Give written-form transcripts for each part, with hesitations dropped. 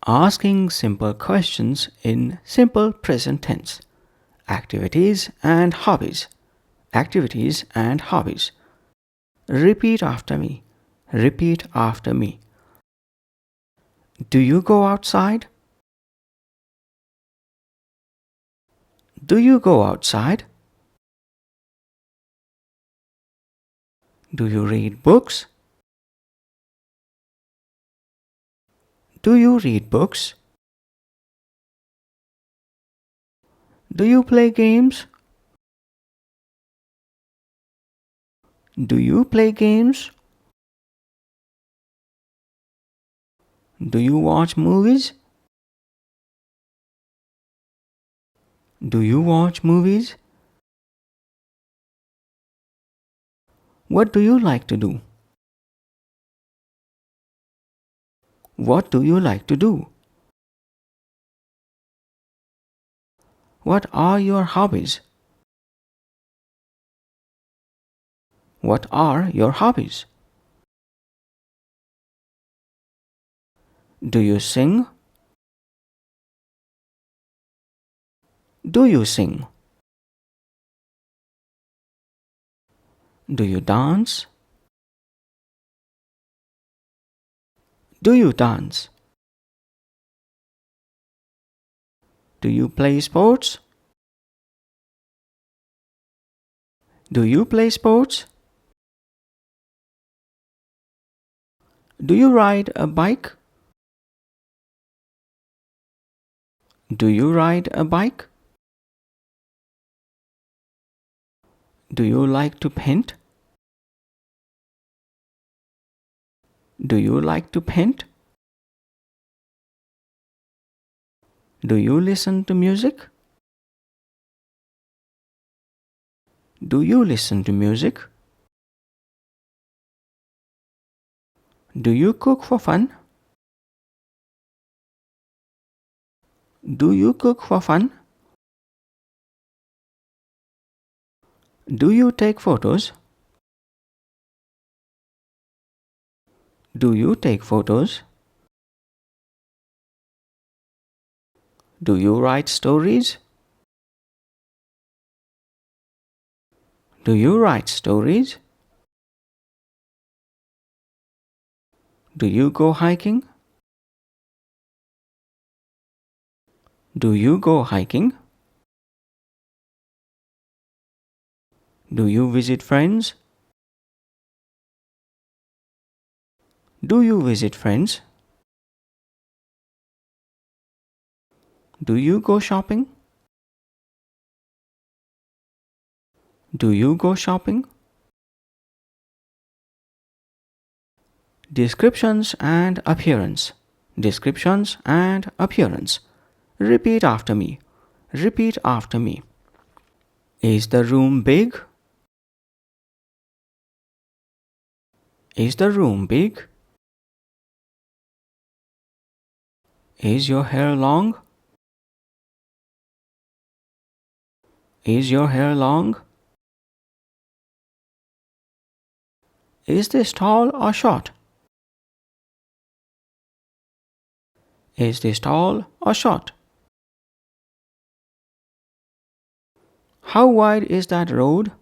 Asking simple questions in simple present tense. Activities and hobbies. Activities and hobbies. Repeat after me. Repeat after me. Do you go outside? Do you go outside? Do you read books? Do you read books? Do you play games? Do you play games? Do you watch movies? Do you watch movies? What do you like to do? What do you like to do? What are your hobbies? What are your hobbies? Do you sing? Do you sing? Do you dance? Do you dance? Do you play sports? Do you play sports? Do you ride a bike? Do you ride a bike? Do you like to paint? Do you like to paint? Do you listen to music? Do you listen to music? Do you cook for fun? Do you cook for fun? Do you take photos? Do you take photos? Do you write stories? Do you write stories? Do you go hiking? Do you go hiking? Do you visit friends? Do you visit friends? Do you go shopping? Do you go shopping? Descriptions and appearance. Descriptions and appearance. Repeat after me. Repeat after me. Is the room big? Is the room big? Is your hair long? Is your hair long? Is this tall or short? Is this tall or short? How wide is that road?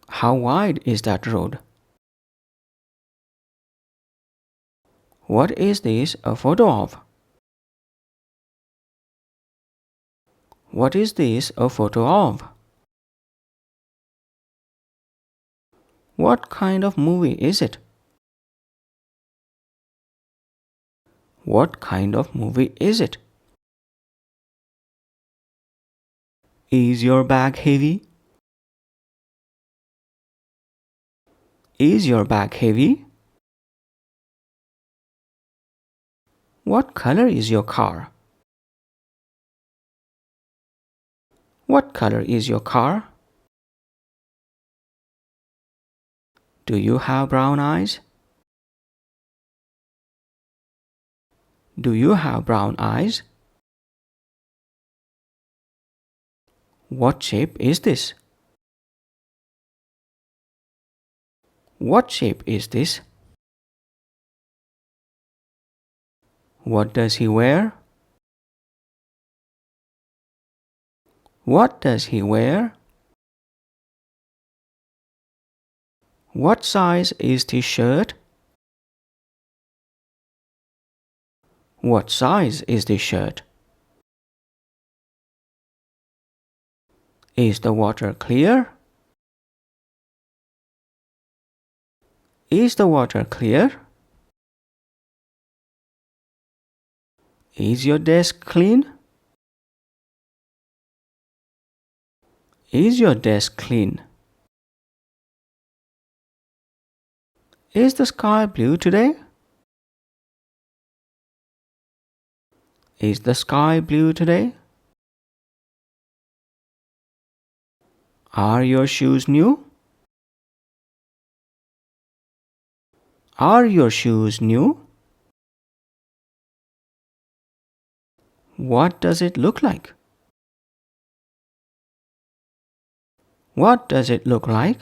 How wide is that road? What is this a photo of? What is this a photo of? What kind of movie is it? What kind of movie is it? Is your bag heavy? Is your bag heavy? What color is your car? What color is your car? Do you have brown eyes? Do you have brown eyes? What shape is this? What shape is this? What does he wear? What does he wear? What size is the shirt? What size is the shirt? Is the water clear? Is the water clear? Is your desk clean? Is your desk clean? Is the sky blue today? Is the sky blue today? Are your shoes new? Are your shoes new? What does it look like? What does it look like?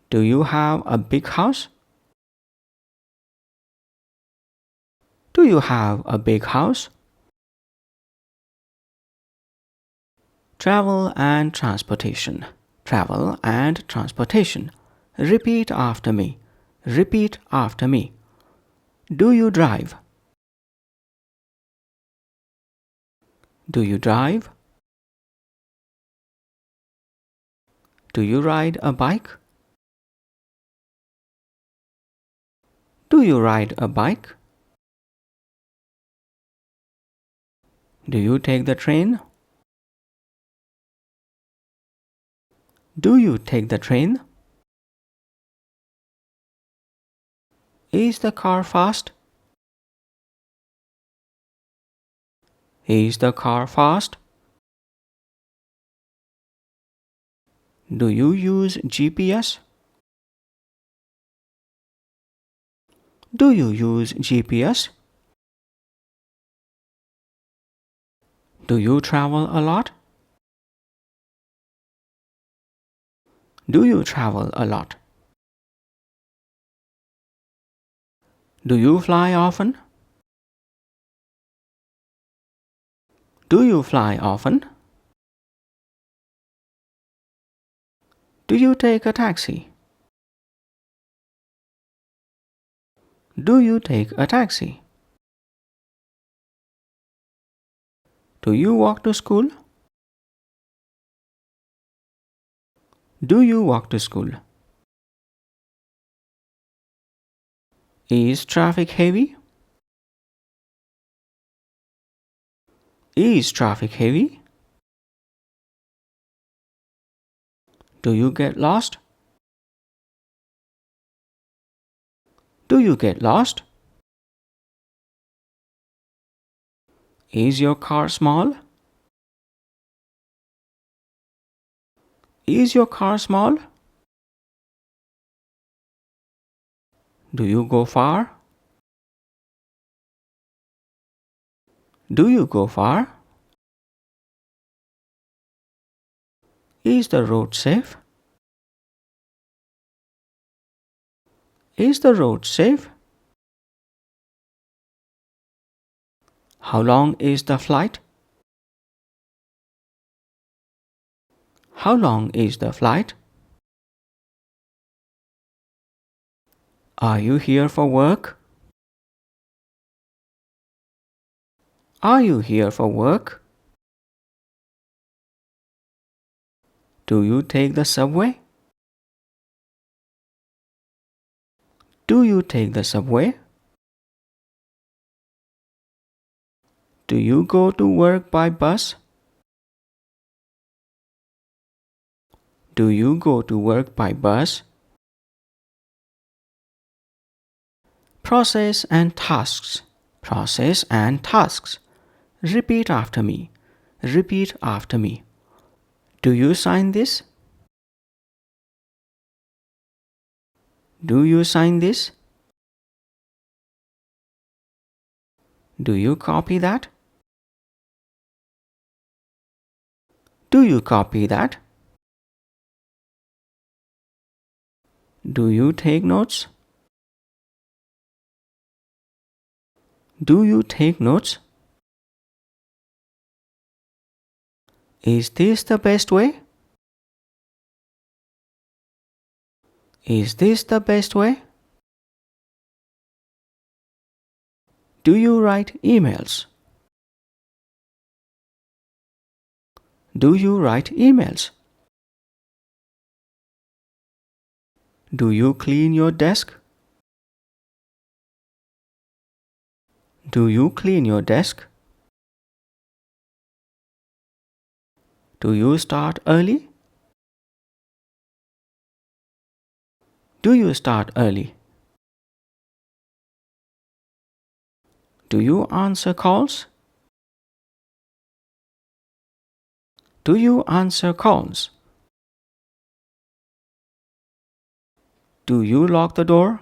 Do you have a big house? Do you have a big house? Travel and transportation. Travel and transportation. Repeat after me. Repeat after me. Do you drive? Do you drive? Do you ride a bike? Do you ride a bike? Do you take the train? Do you take the train? Is the car fast? Is the car fast? Do you use GPS? Do you use GPS? Do you travel a lot? Do you travel a lot? Do you fly often? Do you fly often? Do you take a taxi? Do you take a taxi? Do you walk to school? Do you walk to school? Is traffic heavy? Is traffic heavy? Do you get lost? Do you get lost? Is your car small? Is your car small? Do you go far? Do you go far? Is the road safe? Is the road safe? How long is the flight? How long is the flight? Are you here for work? Are you here for work? Do you take the subway? Do you take the subway? Do you go to work by bus? Do you go to work by bus? Process and tasks. Process and tasks. Repeat after me. Repeat after me. Do you sign this? Do you sign this? Do you copy that? Do you copy that? Do you take notes? Do you take notes? Is this the best way? Is this the best way? Do you write emails? Do you write emails? Do you clean your desk? Do you clean your desk? Do you start early? Do you start early? Do you answer calls? Do you answer calls? Do you lock the door?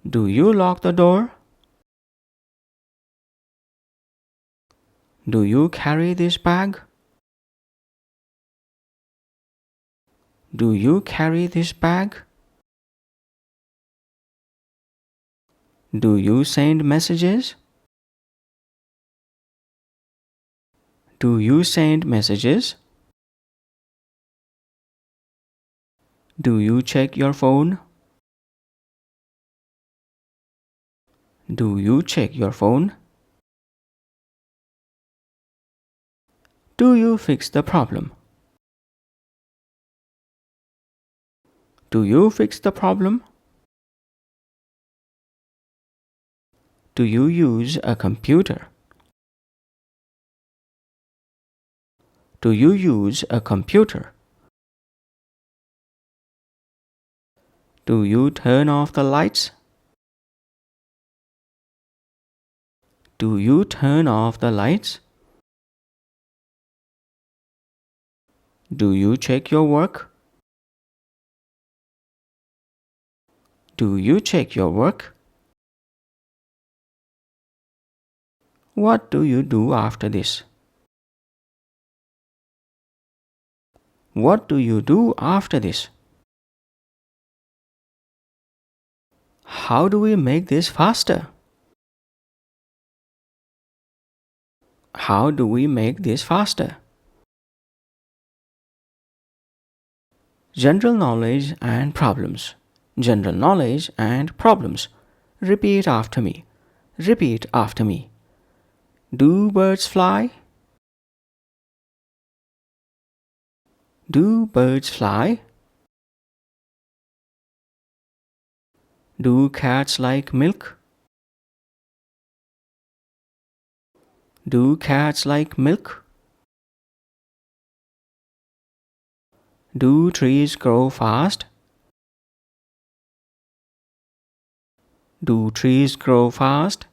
Do you lock the door? Do you carry this bag? Do you carry this bag? Do you send messages? Do you send messages? Do you check your phone? Do you check your phone? Do you fix the problem? Do you fix the problem? Do you use a computer? Do you use a computer? Do you turn off the lights? Do you turn off the lights? Do you check your work? Do you check your work? What do you do after this? What do you do after this? How do we make this faster? How do we make this faster? General knowledge and problems. General knowledge and problems. Repeat after me. Repeat after me. Do birds fly? Do birds fly? Do cats like milk? Do cats like milk? Do trees grow fast? Do trees grow fast?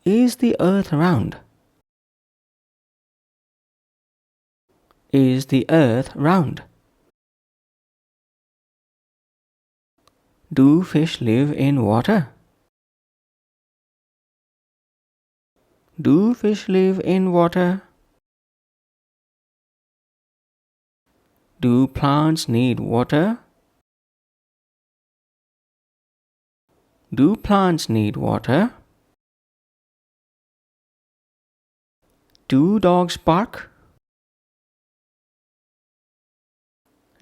Is the earth round? Is the earth round? Do fish live in water? Do fish live in water? Do plants need water? Do plants need water? Do dogs bark?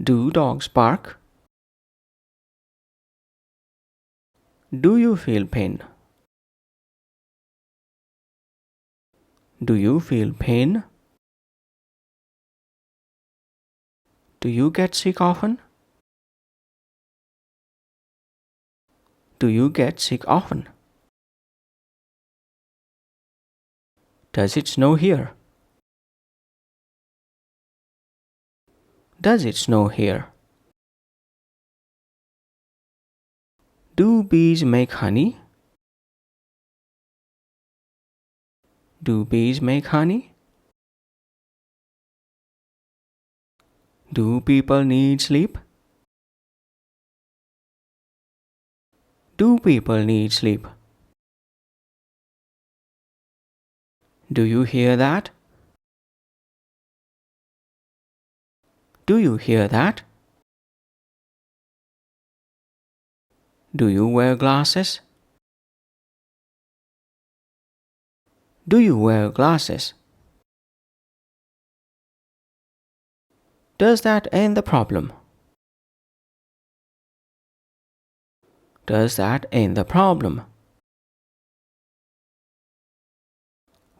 Do dogs bark? Do you feel pain? Do you feel pain? Do you get sick often? Do you get sick often? Does it snow here? Does it snow here? Do bees make honey? Do bees make honey? Do people need sleep? Do people need sleep? Do you hear that? Do you hear that? Do you wear glasses? Do you wear glasses? Does that end the problem? Does that end the problem?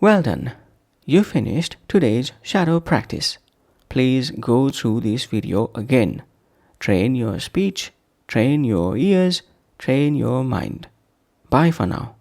Well done. You finished today's shadow practice. Please go through this video again. Train your speech, train your ears, train your mind. Bye for now.